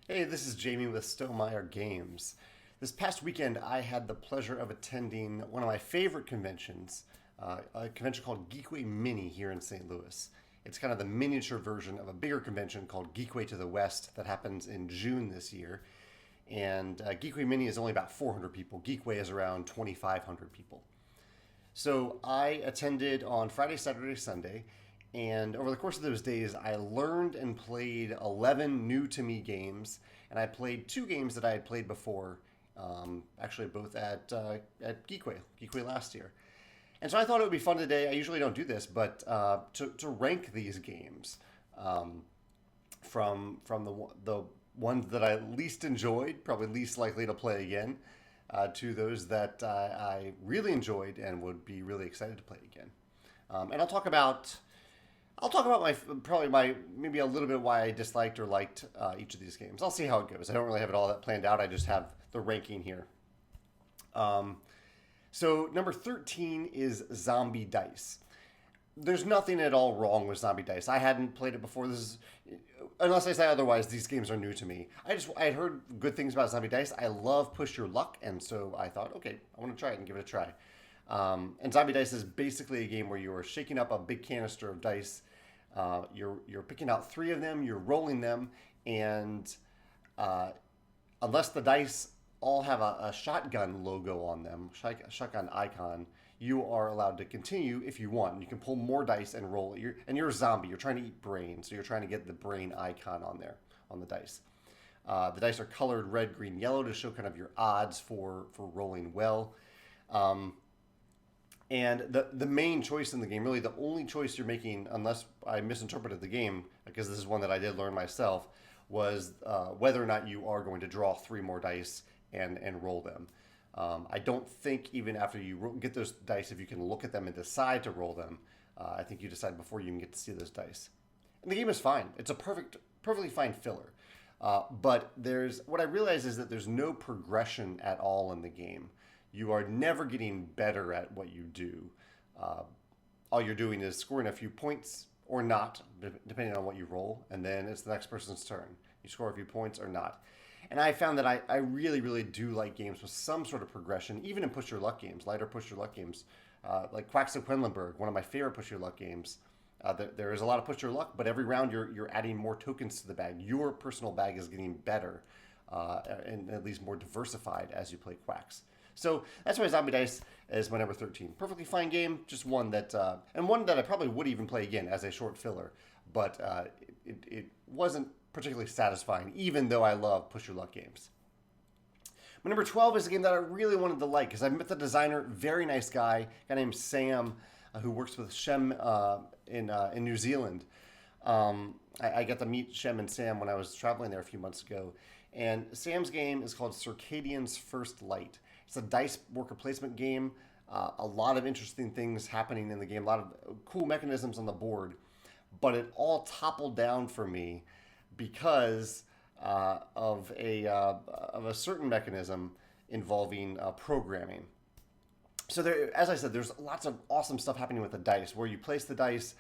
Hey, this is Jamey with Stonemeyer Games. This past weekend, I had the pleasure of attending one of my favorite conventions, a convention called Geekway Mini here in St. Louis. It's kind of the miniature version of a bigger convention called Geekway to the West that happens in June this year. And Geekway Mini is only about 400 people. Geekway is around 2,500 people. So I attended on Friday, Saturday, Sunday, and over the course of those days, I learned and played 11 new to me games, and I played two games that I had played before, actually both at Geekway last year. And so I thought it would be fun today. I usually don't do this, but to rank these games from the ones that I least enjoyed, probably least likely to play again, to those that I really enjoyed and would be really excited to play again. And I'll talk about my probably my maybe a little bit why I disliked or liked each of these games. I'll see how it goes. I don't really have it all that planned out. I just have the ranking here. Um, so number 13 is Zombie Dice. There's nothing at all wrong with Zombie Dice. I hadn't played it before. This is, unless I say otherwise, these games are new to me. I had heard good things about Zombie Dice. I love Push Your Luck, and so I thought, okay, I want to try it and give it a try. And Zombie Dice is basically a game where you are shaking up a big canister of dice. You're picking out three of them. You're rolling them, and uh, unless the dice all have a shotgun logo on them, shotgun icon, you are allowed to continue if you want. You can pull more dice and roll it. You're a zombie. You're trying to eat brain, so you're trying to get the brain icon on there on the dice. The dice are colored red, green, yellow to show kind of your odds for rolling well. Um, and the main choice in the game, really the only choice you're making, unless I misinterpreted the game, because this is one that I did learn myself, was whether or not you are going to draw three more dice and roll them. I don't think even after you get those dice, if you can look at them and decide to roll them, I think you decide before you can get to see those dice. And the game is fine. It's a perfectly fine filler. But there's what I realize is that there's no progression at all in the game. You are never getting better at what you do. Uh, all you're doing is scoring a few points or not, depending on what you roll, and then it's the next person's turn. You score a few points or not. And I found that I really, really do like games with some sort of progression, even in push your luck games, lighter push your luck games, like Quacks of Quedlinburg, one of my favorite push your luck games. There is a lot of push your luck, but every round you're adding more tokens to the bag. Your personal bag is getting better and at least more diversified as you play Quacks. So that's why Zombie Dice is my number 13. Perfectly fine game, just one that, and one that I probably would even play again as a short filler, but it wasn't particularly satisfying, even though I love push your luck games. My number 12 is a game that I really wanted to like because I met the designer, very nice guy, a guy named Sam, who works with Shem in New Zealand. I got to meet Shem and Sam when I was traveling there a few months ago. And Sam's game is called Circadians First Light. It's a dice worker placement game. A lot of interesting things happening in the game, a lot of cool mechanisms on the board. But it all toppled down for me because of a certain mechanism involving programming. So there, as I said, there's lots of awesome stuff happening with the dice. Where you place the dice,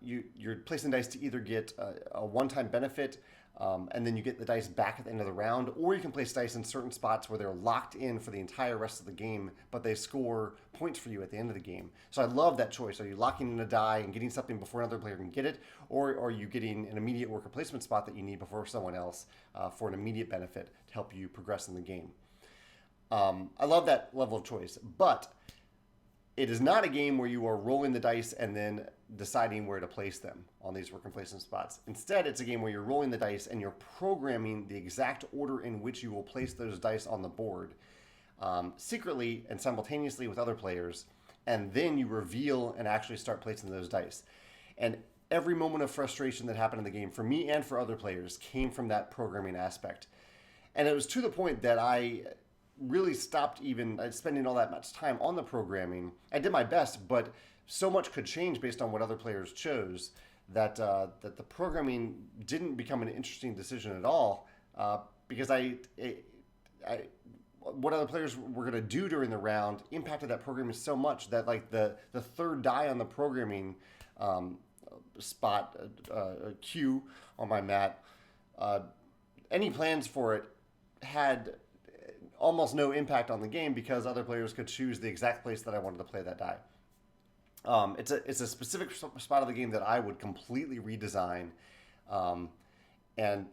you're placing dice to either get a one-time benefit, and then you get the dice back at the end of the round, or you can place dice in certain spots where they're locked in for the entire rest of the game, but they score points for you at the end of the game. So I love that choice. Are you locking in a die and getting something before another player can get it, or are you getting an immediate worker placement spot that you need before someone else for an immediate benefit to help you progress in the game? I love that level of choice, but it is not a game where you are rolling the dice and then deciding where to place them on these worker placement spots. Instead, it's a game where you're rolling the dice and you're programming the exact order in which you will place those dice on the board secretly and simultaneously with other players, and then you reveal and actually start placing those dice. And every moment of frustration that happened in the game for me and for other players came from that programming aspect. And it was to the point that I really stopped even spending all that much time on the programming. I did my best, but so much could change based on what other players chose that the programming didn't become an interesting decision at all because I what other players were going to do during the round impacted that programming so much that like the third die on the programming spot Q on my mat any plans for it had almost no impact on the game because other players could choose the exact place that I wanted to play that die. It's a specific spot of the game that I would completely redesign, and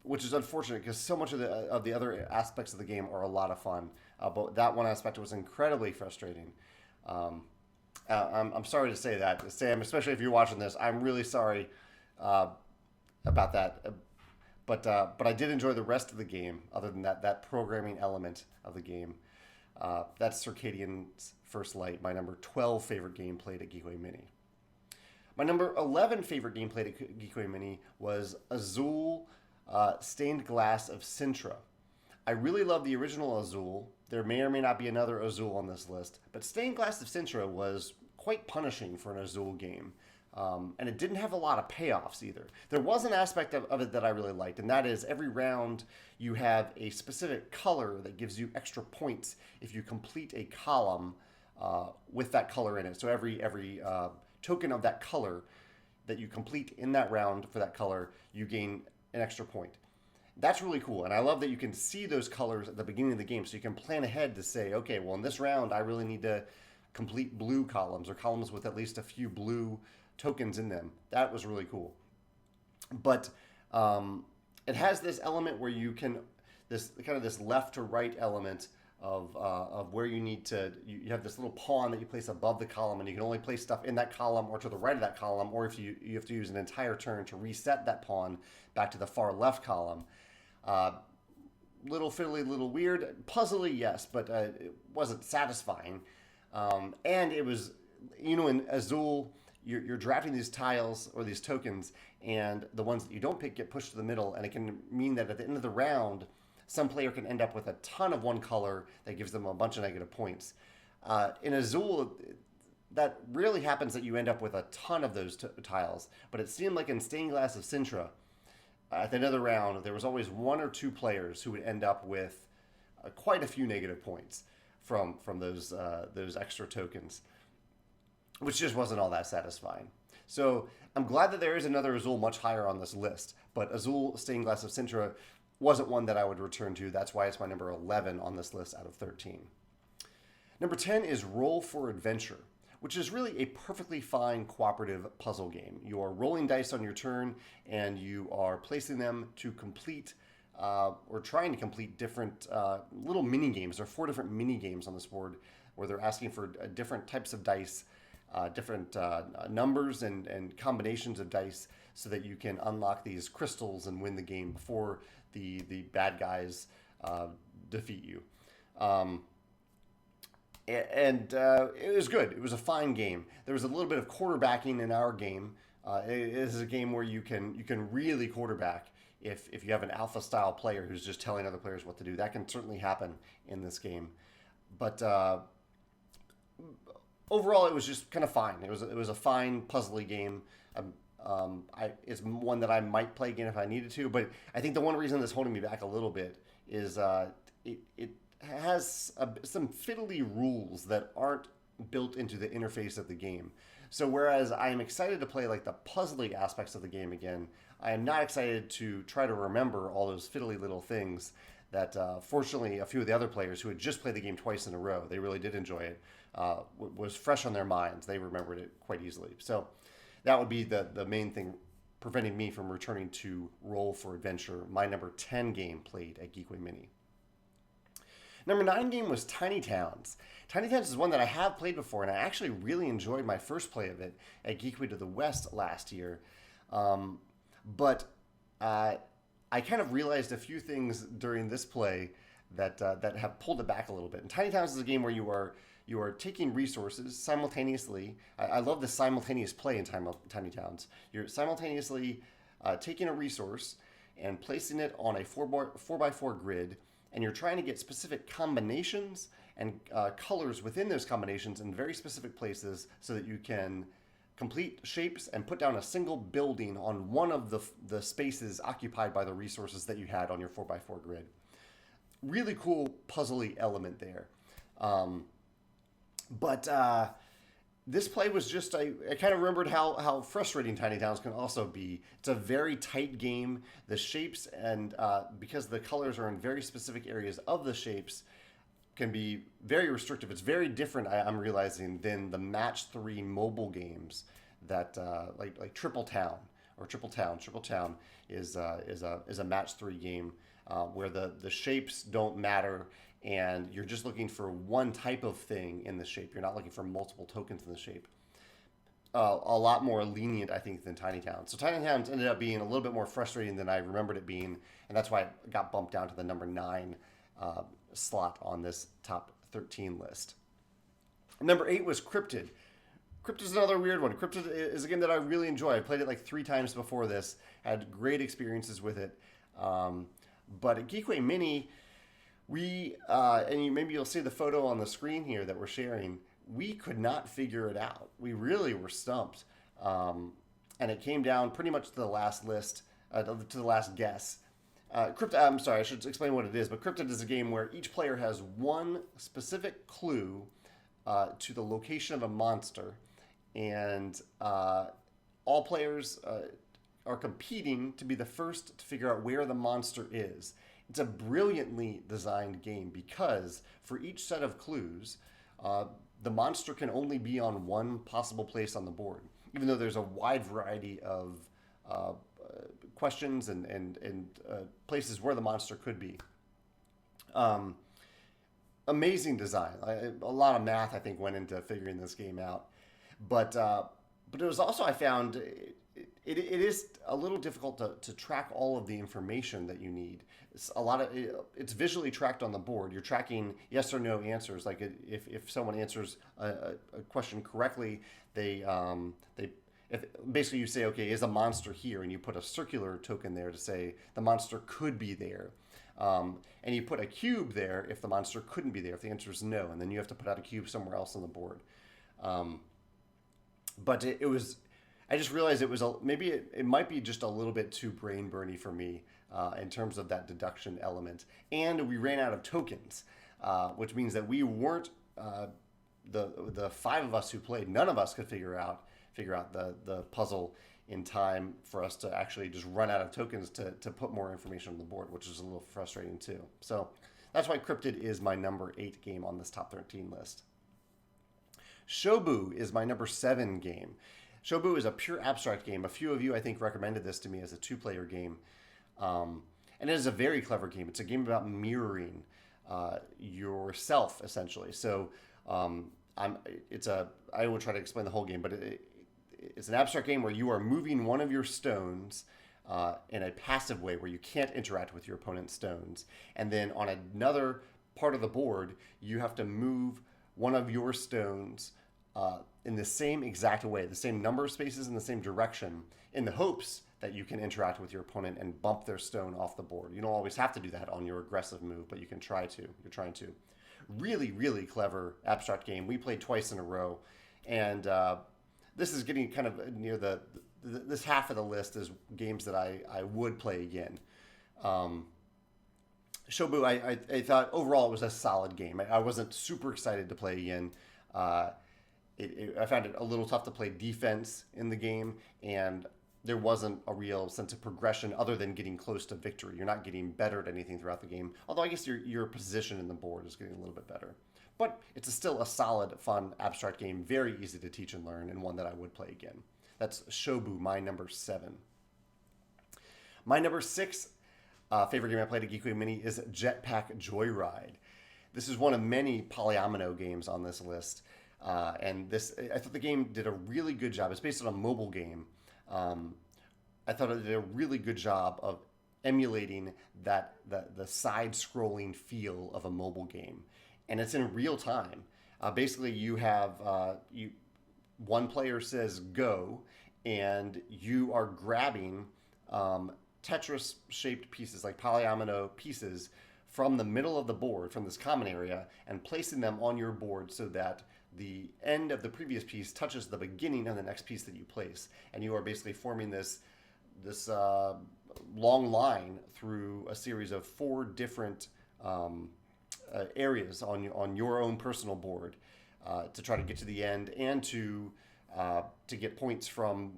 which is unfortunate because so much of the other aspects of the game are a lot of fun. But that one aspect was incredibly frustrating. I'm sorry to say that, Sam, especially if you're watching this. I'm really sorry about that. But I did enjoy the rest of the game, other than that programming element of the game. That's Circadians First Light, my number 12 favorite game played at Geekway Mini. My number 11 favorite game played at Geekway Mini was Azul Stained Glass of Sintra. I really love the original Azul. There may or may not be another Azul on this list, but Stained Glass of Sintra was quite punishing for an Azul game. And it didn't have a lot of payoffs either. There was an aspect of it that I really liked, and that is every round you have a specific color that gives you extra points if you complete a column with that color in it. So every token of that color that you complete in that round for that color, you gain an extra point. That's really cool, and I love that you can see those colors at the beginning of the game, so you can plan ahead to say, okay, well, in this round, I really need to complete blue columns, or columns with at least a few blue tokens in them. That was really cool. But it has this element where you can, this left to right element of where you need to, you have this little pawn that you place above the column, and you can only place stuff in that column or to the right of that column, or if you have to use an entire turn to reset that pawn back to the far left column. Little fiddly, little weird, puzzly, yes, but it wasn't satisfying. And it was, in Azul, you're drafting these tiles or these tokens, and the ones that you don't pick get pushed to the middle, and it can mean that at the end of the round, some player can end up with a ton of one color that gives them a bunch of negative points. In Azul, that really happens that you end up with a ton of those tiles, but it seemed like in Stained Glass of Sintra, at the end of the round, there was always one or two players who would end up with quite a few negative points from those extra tokens, which just wasn't all that satisfying. So I'm glad that there is another Azul much higher on this list, but Azul Stained Glass of Sintra wasn't one that I would return to. That's why it's my number 11 on this list out of 13. Number 10 is Roll for Adventure, which is really a perfectly fine cooperative puzzle game. You are rolling dice on your turn, and you are placing them to complete or trying to complete different little mini games. There are 4 different mini games on this board where they're asking for different types of dice, different numbers and combinations of dice, so that you can unlock these crystals and win the game before the bad guys defeat you. And it was good. It was a fine game. There was a little bit of quarterbacking in our game. It is a game where you can really quarterback if you have an alpha style player who's just telling other players what to do. That can certainly happen in this game. But overall, it was just kind of fine. It was a fine puzzly game. It's one that I might play again if I needed to. But I think the one reason that's holding me back a little bit is it has some fiddly rules that aren't built into the interface of the game. So whereas I am excited to play like the puzzly aspects of the game again, I am not excited to try to remember all those fiddly little things that fortunately a few of the other players who had just played the game twice in a row, they really did enjoy it, was fresh on their minds. They remembered it quite easily. So that would be the main thing preventing me from returning to Roll for Adventure, my number 10 game played at Geekway Mini. Number 9 game was Tiny Towns. Tiny Towns is one that I have played before, and I actually really enjoyed my first play of it at Geekway to the West last year. But I kind of realized a few things during this play that have pulled it back a little bit. And Tiny Towns is a game where you are taking resources simultaneously. I love the simultaneous play in Tiny Towns. You're simultaneously taking a resource and placing it on a 4x4 grid, and you're trying to get specific combinations and colors within those combinations in very specific places so that you can complete shapes and put down a single building on one of the spaces occupied by the resources that you had on your 4x4 grid. Really cool puzzly element there. But this play was just, I kind of remembered how frustrating Tiny Towns can also be. It's a very tight game. The shapes, and because the colors are in very specific areas of the shapes, can be very restrictive. It's very different, I'm realizing, than the match 3 mobile games that like Triple Town or Triple Town. Triple Town is a match 3 game where the shapes don't matter, and you're just looking for one type of thing in the shape. You're not looking for multiple tokens in the shape. A lot more lenient, I think, than Tiny Towns. So Tiny Towns ended up being a little bit more frustrating than I remembered it being, and that's why it got bumped down to the number 9 slot on this top 13 list. Number 8 was Cryptid. Cryptid is another weird one. Cryptid is a game that I really enjoy. I played it like 3 times before this, had great experiences with it. But at Geekway Mini, maybe you'll see the photo on the screen here that we're sharing, we could not figure it out. We really were stumped. And it came down pretty much to the last list, to the last guess. I'm sorry, I should explain what it is, but Cryptid is a game where each player has one specific clue to the location of a monster, and all players are competing to be the first to figure out where the monster is. It's a brilliantly designed game because for each set of clues, the monster can only be on one possible place on the board, even though there's a wide variety of questions and places where the monster could be. Amazing design. A lot of math, I think, went into figuring this game out. But it was also, I found, it is a little difficult to track all of the information that you need. It's visually tracked on the board. You're tracking yes or no answers. Like if someone answers a question correctly, if basically you say, okay, is a monster here? And you put a circular token there to say the monster could be there. And you put a cube there if the monster couldn't be there, if the answer is no. And then you have to put out a cube somewhere else on the board. But I just realized maybe it might be just a little bit too brain burny for me in terms of that deduction element. And we ran out of tokens, which means that we weren't, the 5 of us who played, none of us could figure out the puzzle in time for us to actually just run out of tokens to put more information on the board, which is a little frustrating too. So that's why Cryptid is my number 8 game on this top 13 list. Shobu is my number 7 game. Shobu is a pure abstract game. A few of you, I think, recommended this to me as a 2-player game. And it is a very clever game. It's a game about mirroring yourself, essentially. So I won't try to explain the whole game, but it's an abstract game where you are moving one of your stones in a passive way where you can't interact with your opponent's stones. And then on another part of the board, you have to move one of your stones in the same exact way, the same number of spaces in the same direction, in the hopes that you can interact with your opponent and bump their stone off the board. You don't always have to do that on your aggressive move, but you can try to. You're trying to. Really, really clever abstract game. We played twice in a row, and this is getting kind of near this half of the list is games that I would play again. Shobu, I thought overall it was a solid game. I wasn't super excited to play again. I found it a little tough to play defense in the game, and there wasn't a real sense of progression other than getting close to victory. You're not getting better at anything throughout the game, although I guess your position in the board is getting a little bit better. But it's still a solid, fun, abstract game, very easy to teach and learn, and one that I would play again. That's Shobu, my number 7. My number 6 favorite game I played at Geekway Mini is Jetpack Joyride. This is one of many polyomino games on this list. I thought the game did a really good job. It's based on a mobile game. I thought it did a really good job of emulating the side-scrolling feel of a mobile game. And it's in real time. Basically, you have one player says go, and you are grabbing Tetris-shaped pieces, like polyomino pieces, from the middle of the board, from this common area, and placing them on your board so that the end of the previous piece touches the beginning of the next piece that you place. And you are basically forming this long line through a series of 4 different areas on your own personal board. to try to get to the end and to get points from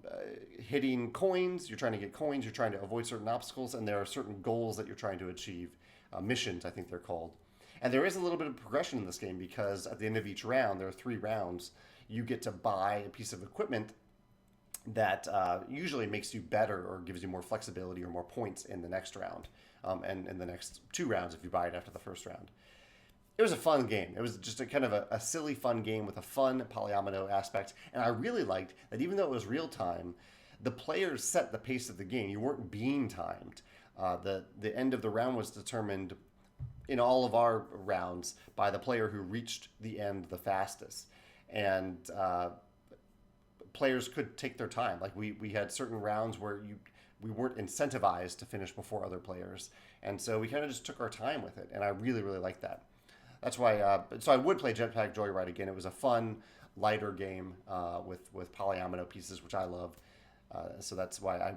hitting coins. You're trying to get coins. You're trying to avoid certain obstacles, and there are certain goals that you're trying to achieve. Missions, I think they're called. And there is a little bit of progression in this game because at the end of each round, there are 3 rounds. You get to buy a piece of equipment that usually makes you better or gives you more flexibility or more points in the next round, and in the next 2 rounds if you buy it after the first round. It was a fun game. It was just a kind of a silly, fun game with a fun polyomino aspect. And I really liked that even though it was real time, the players set the pace of the game. You weren't being timed. The end of the round was determined in all of our rounds by the player who reached the end the fastest. And players could take their time. Like we had certain rounds where we weren't incentivized to finish before other players. And so we kind of just took our time with it. And I really, really liked that. That's why, so I would play Jetpack Joyride again. It was a fun, lighter game with polyomino pieces, which I love. So that's why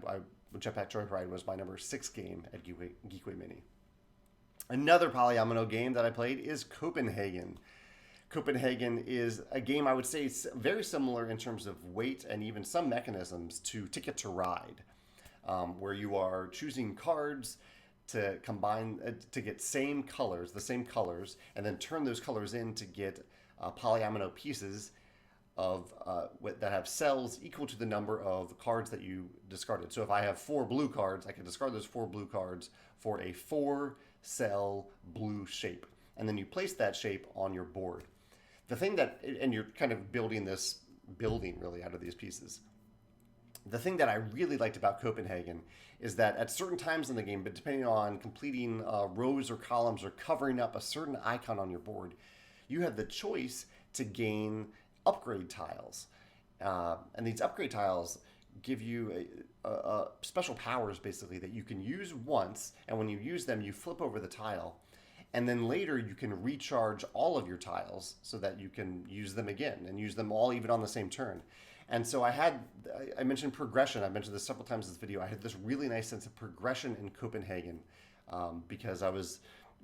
Jetpack Joyride was my number 6 game at Geekway Mini. Another polyomino game that I played is Copenhagen. Copenhagen is a game I would say is very similar in terms of weight and even some mechanisms to Ticket to Ride, where you are choosing cards to combine to get the same colors, and then turn those colors in to get polyomino pieces of that have cells equal to the number of cards that you discarded. So if I have 4 blue cards, I can discard those 4 blue cards for a 4-cell blue shape, and then you place that shape on your board. The thing that, and you're kind of building this building really out of these pieces. The thing that I really liked about Copenhagen is that at certain times in the game, but depending on completing rows or columns or covering up a certain icon on your board, you have the choice to gain upgrade tiles. And these upgrade tiles give you special powers, basically, that you can use once, and when you use them, you flip over the tile. And then later you can recharge all of your tiles so that you can use them again and use them all even on the same turn. And so I mentioned progression. I mentioned this several times in this video. I had this really nice sense of progression in Copenhagen because I was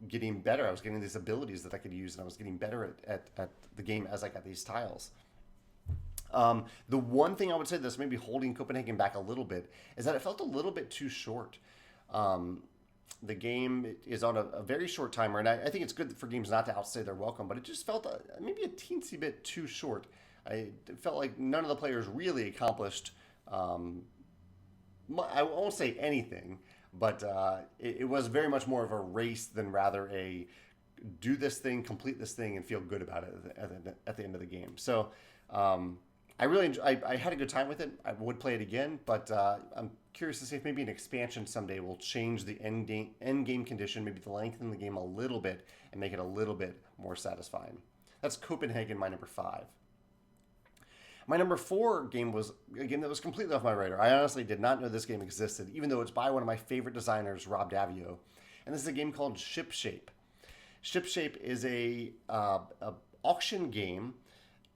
getting better. I was getting these abilities that I could use, and I was getting better at the game as I got these tiles. The one thing I would say that's maybe holding Copenhagen back a little bit is that it felt a little bit too short. The game is on a very short timer, and I think it's good for games not to outstay their welcome, but it just felt maybe a teensy bit too short. It felt like none of the players really accomplished, I won't say anything, but it was very much more of a race than rather a do this thing, complete this thing, and feel good about it at the end of the game. So I really I had a good time with it. I would play it again, but I'm curious to see if maybe an expansion someday will change the end game condition, maybe to lengthen the game a little bit and make it a little bit more satisfying. That's Copenhagen, my number 5. My number 4 game was a game that was completely off my radar. I honestly did not know this game existed, even though it's by one of my favorite designers, Rob Daviau. And this is a game called Shipshape. Shipshape is a auction game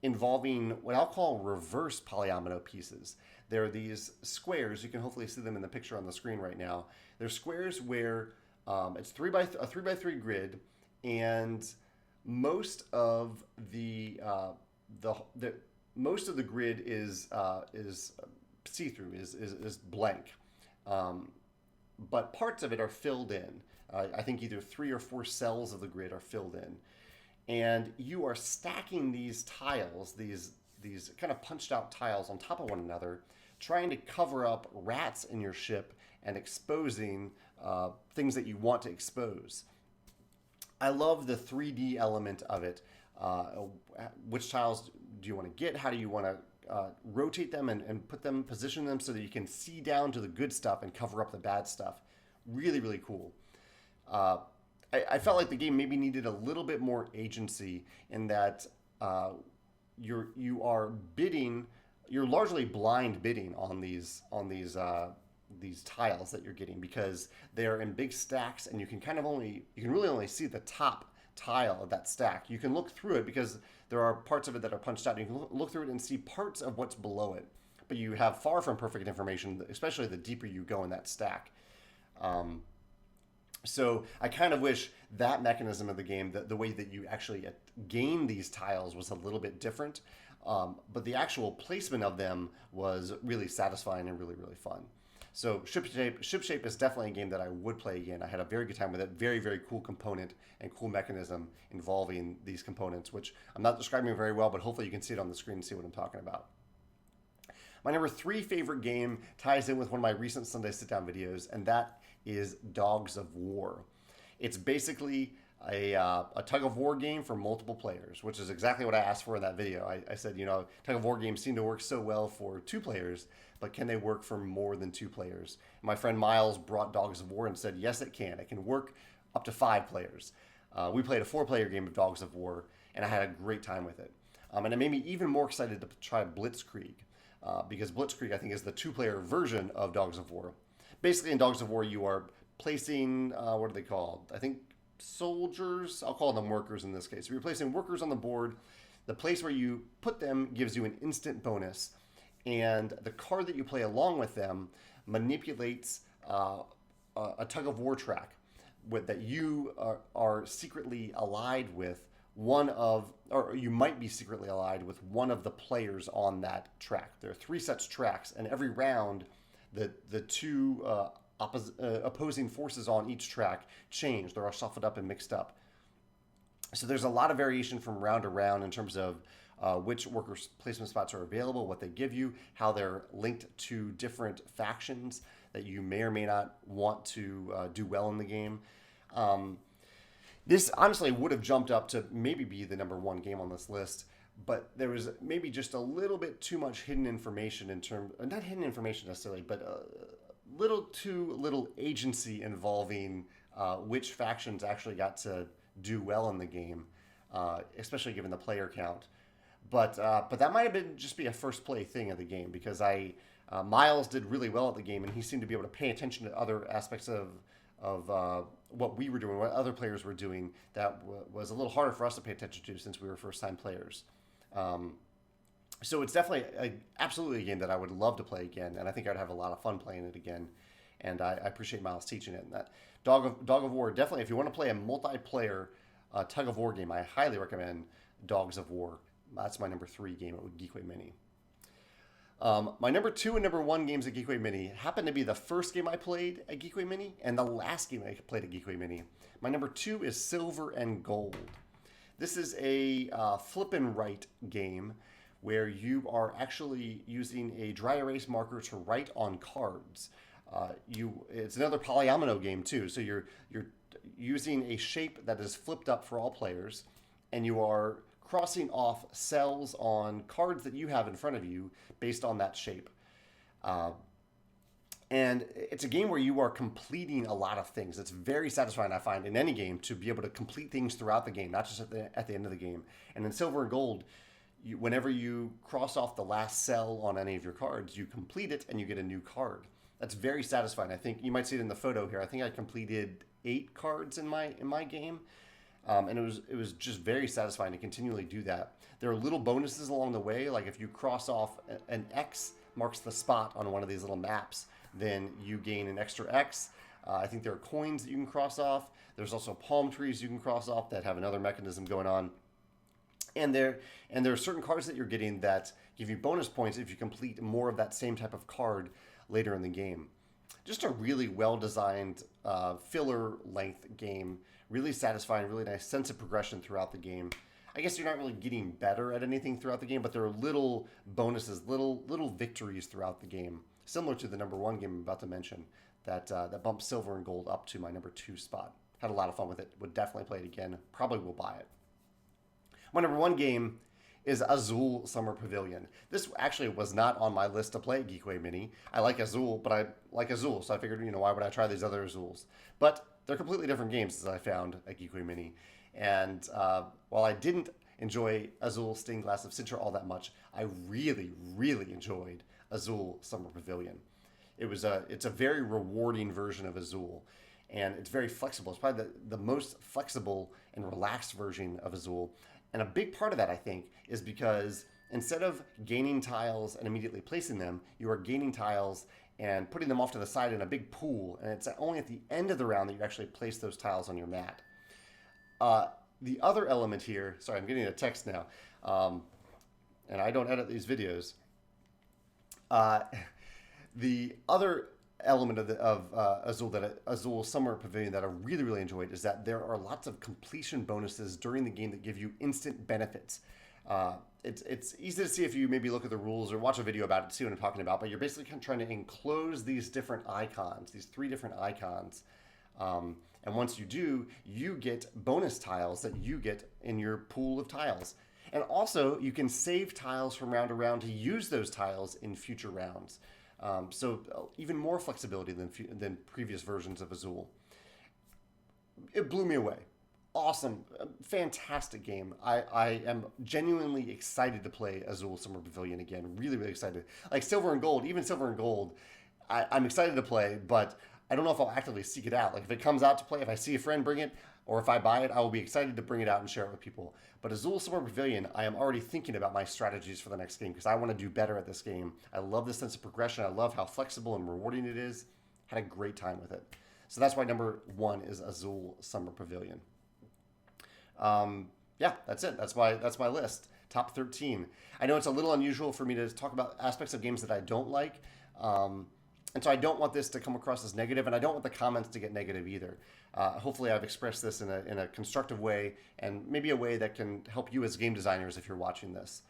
involving what I'll call reverse polyomino pieces. There are these squares. You can hopefully see them in the picture on the screen right now. They're squares where it's a 3x3 grid, and most of the grid is see-through, is blank, but parts of it are filled in. I think either 3 or 4 cells of the grid are filled in, and you are stacking these tiles, these kind of punched out tiles on top of one another, trying to cover up rats in your ship and exposing things that you want to expose. I love the 3D element of it. Which tiles do you want to get? How do you want to rotate them and position them so that you can see down to the good stuff and cover up the bad stuff? Really, really cool. I felt like the game maybe needed a little bit more agency in that you are bidding. You're largely blind bidding on these tiles that you're getting because they're in big stacks, and you can really only see the top tile of that stack. You can look through it because there are parts of it that are punched out. You can look through it and see parts of what's below it, but you have far from perfect information, especially the deeper you go in that stack. So I kind of wish that mechanism of the game, the way that you actually gain these tiles, was a little bit different. But the actual placement of them was really satisfying and really, really fun. So Shipshape is definitely a game that I would play again. I had a very good time with it. Very, very cool component and cool mechanism involving these components, which I'm not describing very well, but hopefully you can see it on the screen and see what I'm talking about. My number 3 favorite game ties in with one of my recent Sunday sit-down videos, and that is Dogs of War. It's basically a tug-of-war game for multiple players, which is exactly what I asked for in that video. I said, tug-of-war games seem to work so well for 2 players, but can they work for more than 2 players? My friend Miles brought Dogs of War and said, yes, it can. It can work up to 5 players. We played a 4-player game of Dogs of War, and I had a great time with it. And it made me even more excited to try Blitzkrieg, because Blitzkrieg, I think, is the 2-player version of Dogs of War. Basically, in Dogs of War, you are placing, what are they called? I think soldiers. I'll call them workers in this case. So you're placing workers on the board. The place where you put them gives you an instant bonus, and the card that you play along with them manipulates a tug-of-war track that you are secretly allied with or you might be secretly allied with one of the players on that track. There are 3 such tracks, and every round, the 2 opposing forces on each track change. They're all shuffled up and mixed up. So there's a lot of variation from round to round in terms of which workers' placement spots are available, what they give you, how they're linked to different factions that you may or may not want to do well in the game. This honestly would have jumped up to maybe be the number 1 game on this list, but there was maybe just a little bit too much hidden information not hidden information necessarily, but too little agency involving which factions actually got to do well in the game, especially given the player count. But that might have been just be a first play thing of the game, because Miles did really well at the game, and he seemed to be able to pay attention to other aspects of what we were doing, what other players were doing, that was a little harder for us to pay attention to since we were first-time players. So it's definitely absolutely a game that I would love to play again, and I think I'd have a lot of fun playing it again. And I appreciate Miles teaching it. And that Dog of War, definitely, if you want to play a multiplayer tug-of-war game, I highly recommend Dogs of War. That's my number 3 game at Geekway Mini. My number 2 and number 1 games at Geekway Mini happen to be the first game I played at Geekway Mini and the last game I played at Geekway Mini. My number 2 is Silver and Gold. This is a flip and write game where you are actually using a dry erase marker to write on cards. It's another polyomino game too. So you're using a shape that is flipped up for all players, and you are crossing off cells on cards that you have in front of you based on that shape. And it's a game where you are completing a lot of things. It's very satisfying, I find, in any game to be able to complete things throughout the game, not just at the end of the game. And in Silver and Gold, whenever you cross off the last cell on any of your cards, you complete it and you get a new card. That's very satisfying. I think you might see it in the photo here. I think I completed 8 cards in my game, and it was just very satisfying to continually do that. There are little bonuses along the way, like if you cross off an X marks the spot on one of these little maps, then you gain an extra X. I think there are coins that you can cross off. There's also palm trees you can cross off that have another mechanism going on. And there are certain cards that you're getting that give you bonus points if you complete more of that same type of card later in the game. Just a really well-designed filler-length game. Really satisfying, really nice sense of progression throughout the game. I guess you're not really getting better at anything throughout the game, but there are little bonuses, little victories throughout the game, similar to the number 1 game I'm about to mention, that bumps Silver and Gold up to my number 2 spot. Had a lot of fun with it. Would definitely play it again. Probably will buy it. My number 1 game is Azul Summer Pavilion. This actually was not on my list to play at Geekway Mini. I like Azul, but I like Azul, so I figured, why would I try these other Azuls? But they're completely different games, as I found at Geekway Mini. And while I didn't enjoy Azul Stained Glass of Sintra all that much, I really, really enjoyed Azul Summer Pavilion. It's a very rewarding version of Azul, and it's very flexible. It's probably the most flexible and relaxed version of Azul. And a big part of that, I think, is because instead of gaining tiles and immediately placing them, you are gaining tiles and putting them off to the side in a big pool. And it's only at the end of the round that you actually place those tiles on your mat. The other element here, sorry, I'm getting a text now, and I don't edit these videos. The other element of Azul Summer Pavilion that I really, really enjoyed is that there are lots of completion bonuses during the game that give you instant benefits. It's easy to see if you maybe look at the rules or watch a video about it to see what I'm talking about, but you're basically kind of trying to enclose these different icons, these 3 different icons. And once you do, you get bonus tiles that you get in your pool of tiles. And also, you can save tiles from round to round to use those tiles in future rounds. So even more flexibility than previous versions of Azul. It blew me away. Awesome, fantastic game. I am genuinely excited to play Azul Summer Pavilion again. Really, really excited. Like Silver and Gold, even Silver and Gold, I'm excited to play, but I don't know if I'll actively seek it out. Like if it comes out to play, if I see a friend bring it, or if I buy it, I will be excited to bring it out and share it with people. But Azul Summer Pavilion, I am already thinking about my strategies for the next game because I want to do better at this game. I love the sense of progression. I love how flexible and rewarding it is. Had a great time with it. So that's why number 1 is Azul Summer Pavilion. Yeah, that's it. That's my list. Top 13. I know it's a little unusual for me to talk about aspects of games that I don't like. And so I don't want this to come across as negative, and I don't want the comments to get negative either. Hopefully I've expressed this in a constructive way, and maybe a way that can help you as game designers if you're watching this.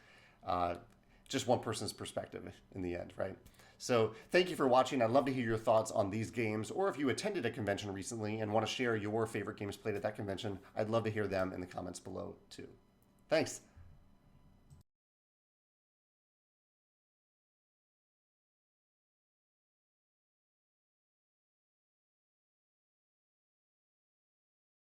Just one person's perspective in the end, right? So thank you for watching. I'd love to hear your thoughts on these games, or if you attended a convention recently and want to share your favorite games played at that convention, I'd love to hear them in the comments below too. Thanks.